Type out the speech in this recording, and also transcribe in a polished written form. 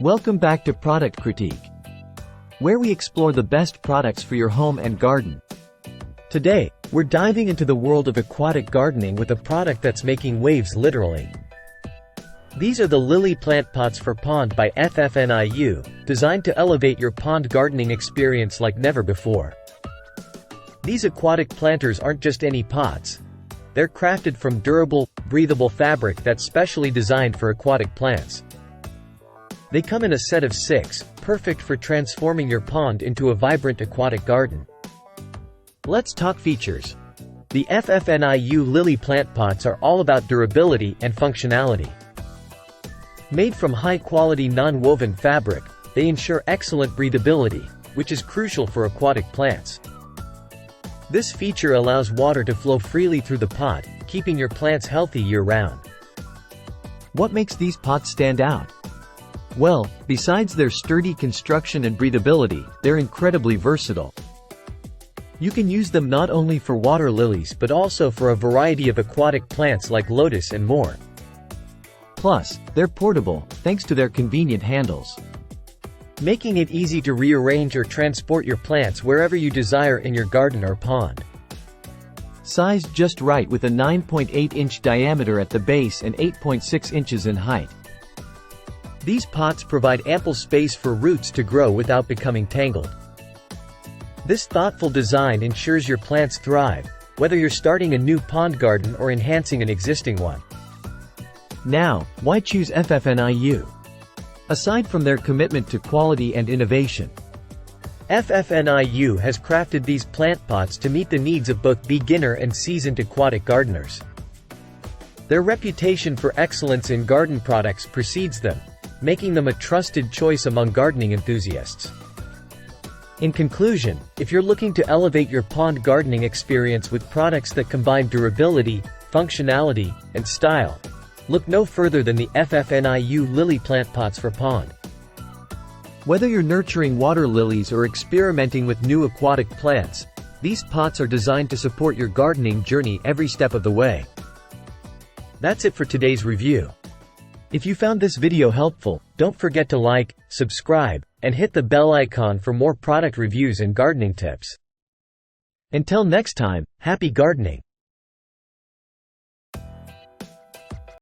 Welcome back to Product Critique, where we explore the best products for your home and garden. Today, we're diving into the world of aquatic gardening with a product that's making waves literally. These are the lily plant pots for pond by FFNIU, designed to elevate your pond gardening experience like never before. These aquatic planters aren't just any pots. They're crafted from durable, breathable fabric that's specially designed for aquatic plants. They come in a set of 6, perfect for transforming your pond into a vibrant aquatic garden. Let's talk features. The FFNIU lily plant pots are all about durability and functionality. Made from high-quality non-woven fabric, they ensure excellent breathability, which is crucial for aquatic plants. This feature allows water to flow freely through the pot, keeping your plants healthy year-round. What makes these pots stand out? Well, besides their sturdy construction and breathability, they're incredibly versatile. You can use them not only for water lilies but also for a variety of aquatic plants like lotus and more. Plus, they're portable, thanks to their convenient handles, making it easy to rearrange or transport your plants wherever you desire in your garden or pond. Sized just right with a 9.8-inch diameter at the base and 8.6 inches in height. These pots provide ample space for roots to grow without becoming tangled. This thoughtful design ensures your plants thrive, whether you're starting a new pond garden or enhancing an existing one. Now, why choose FFNIU? Aside from their commitment to quality and innovation, FFNIU has crafted these plant pots to meet the needs of both beginner and seasoned aquatic gardeners. Their reputation for excellence in garden products precedes them, making them a trusted choice among gardening enthusiasts. In conclusion, if you're looking to elevate your pond gardening experience with products that combine durability, functionality, and style, look no further than the FFNIU lily plant pots for pond. Whether you're nurturing water lilies or experimenting with new aquatic plants, these pots are designed to support your gardening journey every step of the way. That's it for today's review. If you found this video helpful, don't forget to like, subscribe, and hit the bell icon for more product reviews and gardening tips. Until next time, happy gardening!